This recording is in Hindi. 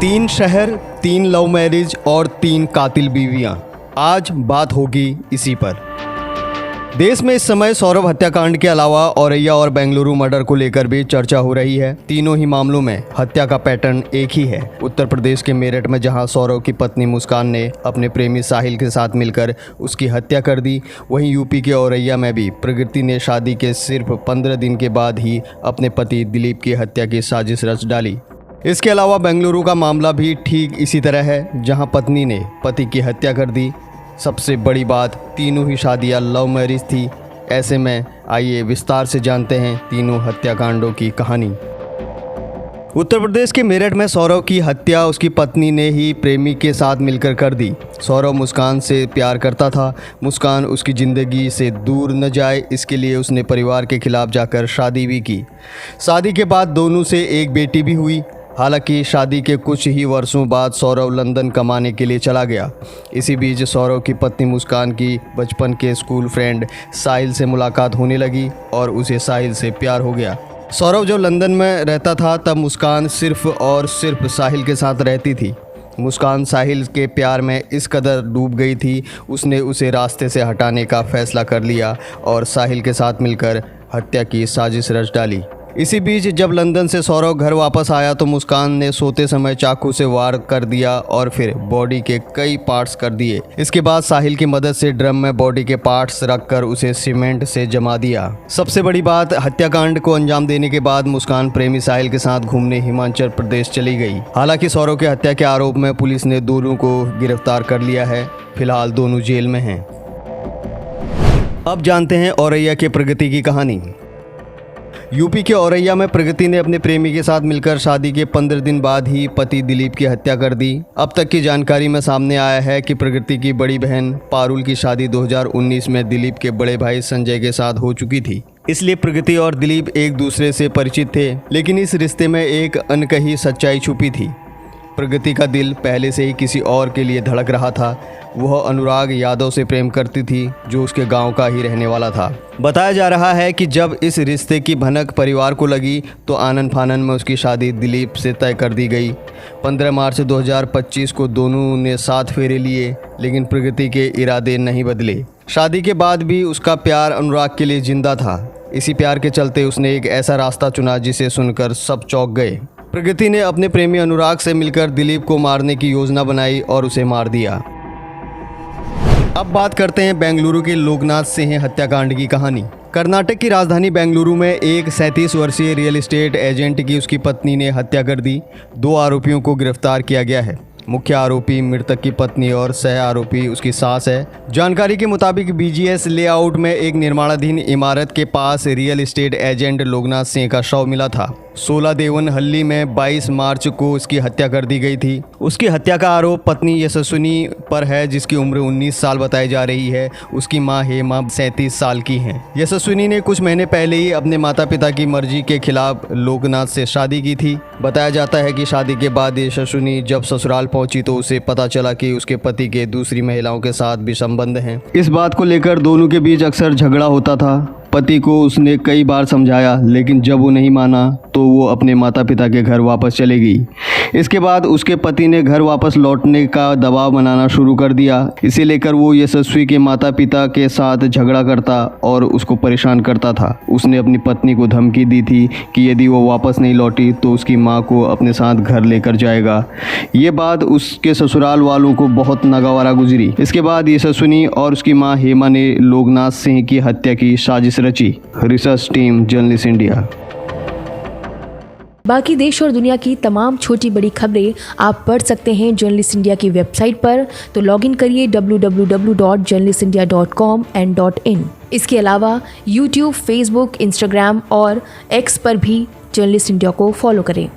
3 शहर, 3 लव मैरिज और 3 कातिल बीवियां। आज बात होगी इसी पर। देश में इस समय सौरभ हत्याकांड के अलावा औरैया और बेंगलुरु मर्डर को लेकर भी चर्चा हो रही है। तीनों ही मामलों में हत्या का पैटर्न एक ही है। उत्तर प्रदेश के मेरठ में जहां सौरभ की पत्नी मुस्कान ने अपने प्रेमी साहिल के साथ मिलकर उसकी हत्या कर दी, वहीं यूपी के औरैया में भी प्रकृति ने शादी के सिर्फ 15 दिन के बाद ही अपने पति दिलीप की हत्या की साजिश रच डाली। इसके अलावा बेंगलुरु का मामला भी ठीक इसी तरह है, जहां पत्नी ने पति की हत्या कर दी। सबसे बड़ी बात, तीनों ही शादियां लव मैरिज थी। ऐसे में आइए विस्तार से जानते हैं तीनों हत्याकांडों की कहानी। उत्तर प्रदेश के मेरठ में सौरभ की हत्या उसकी पत्नी ने ही प्रेमी के साथ मिलकर कर दी। सौरभ मुस्कान से प्यार करता था। मुस्कान उसकी ज़िंदगी से दूर न जाए, इसके लिए उसने परिवार के खिलाफ जाकर शादी भी की। शादी के बाद दोनों से एक बेटी भी हुई। हालांकि शादी के कुछ ही वर्षों बाद सौरभ लंदन कमाने के लिए चला गया। इसी बीच सौरभ की पत्नी मुस्कान की बचपन के स्कूल फ्रेंड साहिल से मुलाकात होने लगी और उसे साहिल से प्यार हो गया। सौरभ जब लंदन में रहता था तब मुस्कान सिर्फ और सिर्फ साहिल के साथ रहती थी। मुस्कान साहिल के प्यार में इस कदर डूब गई थी, उसने उसे रास्ते से हटाने का फैसला कर लिया और साहिल के साथ मिलकर हत्या की साजिश रच डाली। इसी बीच जब लंदन से सौरभ घर वापस आया तो मुस्कान ने सोते समय चाकू से वार कर दिया और फिर बॉडी के कई पार्ट्स कर दिए। इसके बाद साहिल की मदद से ड्रम में बॉडी के पार्ट्स रखकर उसे सीमेंट से जमा दिया। सबसे बड़ी बात, हत्याकांड को अंजाम देने के बाद मुस्कान प्रेमी साहिल के साथ घूमने हिमाचल प्रदेश चली गई। हालांकि सौरभ की हत्या के आरोप में पुलिस ने दोनों को गिरफ्तार कर लिया है। फिलहाल दोनों जेल में हैं। अब जानते हैं औरैया के प्रगति की कहानी। यूपी के औरैया में प्रगति ने अपने प्रेमी के साथ मिलकर शादी के 15 दिन बाद ही पति दिलीप की हत्या कर दी। अब तक की जानकारी में सामने आया है कि प्रगति की बड़ी बहन पारुल की शादी 2019 में दिलीप के बड़े भाई संजय के साथ हो चुकी थी। इसलिए प्रगति और दिलीप एक दूसरे से परिचित थे, लेकिन इस रिश्ते में एक अनकही सच्चाई छुपी थी। प्रगति का दिल पहले से ही किसी और के लिए धड़क रहा था। वह अनुराग यादव से प्रेम करती थी, जो उसके गांव का ही रहने वाला था। बताया जा रहा है कि जब इस रिश्ते की भनक परिवार को लगी तो आनन फानन में उसकी शादी दिलीप से तय कर दी गई। 15 मार्च 2025 को दोनों ने 7 फेरे लिए, लेकिन प्रगति के इरादे नहीं बदले। शादी के बाद भी उसका प्यार अनुराग के लिए जिंदा था। इसी प्यार के चलते उसने एक ऐसा रास्ता चुना जिसे सुनकर सब चौंक गए। प्रगति ने अपने प्रेमी अनुराग से मिलकर दिलीप को मारने की योजना बनाई और उसे मार दिया। अब बात करते हैं बेंगलुरु के लोकनाथ सिंह हत्याकांड की कहानी। कर्नाटक की राजधानी बेंगलुरु में एक 37 वर्षीय रियल एस्टेट एजेंट की उसकी पत्नी ने हत्या कर दी। 2 आरोपियों को गिरफ्तार किया गया है। मुख्य आरोपी मृतक की पत्नी और सह आरोपी उसकी सास है। जानकारी के मुताबिक BGS लेआउट में एक निर्माणाधीन इमारत के पास real estate agent Loknath Singh का शव मिला था। 16 देवनहल्ली में 22 मार्च को उसकी हत्या कर दी गई थी। उसकी हत्या का आरोप पत्नी यशस्विनी पर है, जिसकी उम्र 19 साल बताई जा रही है। उसकी मां हेमा 37 साल की हैं। यशस्विनी ने कुछ महीने पहले ही अपने माता पिता की मर्जी के खिलाफ लोकनाथ से शादी की थी। बताया जाता है कि शादी के बाद यशस्विनी जब ससुराल पहुंची तो उसे पता चला कि उसके पति के दूसरी महिलाओं के साथ भी संबंध हैं। इस बात को लेकर दोनों के बीच अक्सर झगड़ा होता था। पति को उसने कई बार समझाया, लेकिन जब वो नहीं माना तो वो अपने माता पिता के घर वापस चली गई। इसके बाद उसके पति ने घर वापस लौटने का दबाव बनाना शुरू कर दिया। इसे लेकर वो यशस्वी के माता पिता के साथ झगड़ा करता और उसको परेशान करता था। उसने अपनी पत्नी को धमकी दी थी कि यदि वो वापस नहीं लौटी तो उसकी माँ को अपने साथ घर लेकर जाएगा। ये बात उसके ससुराल वालों को बहुत नागवारा गुजरी। इसके बाद यशस्विनी और उसकी माँ हेमा ने लोकनाथ सिंह की हत्या की साजिश रची। Research team, journalist India. बाकी देश और दुनिया की तमाम छोटी बड़ी खबरें आप पढ़ सकते हैं जर्नलिस्ट इंडिया की वेबसाइट पर। तो लॉगिन करिए www.journalistindia.com and .in। इसके अलावा यूट्यूब, फेसबुक, इंस्टाग्राम और एक्स पर भी जर्नलिस्ट इंडिया को फॉलो करें।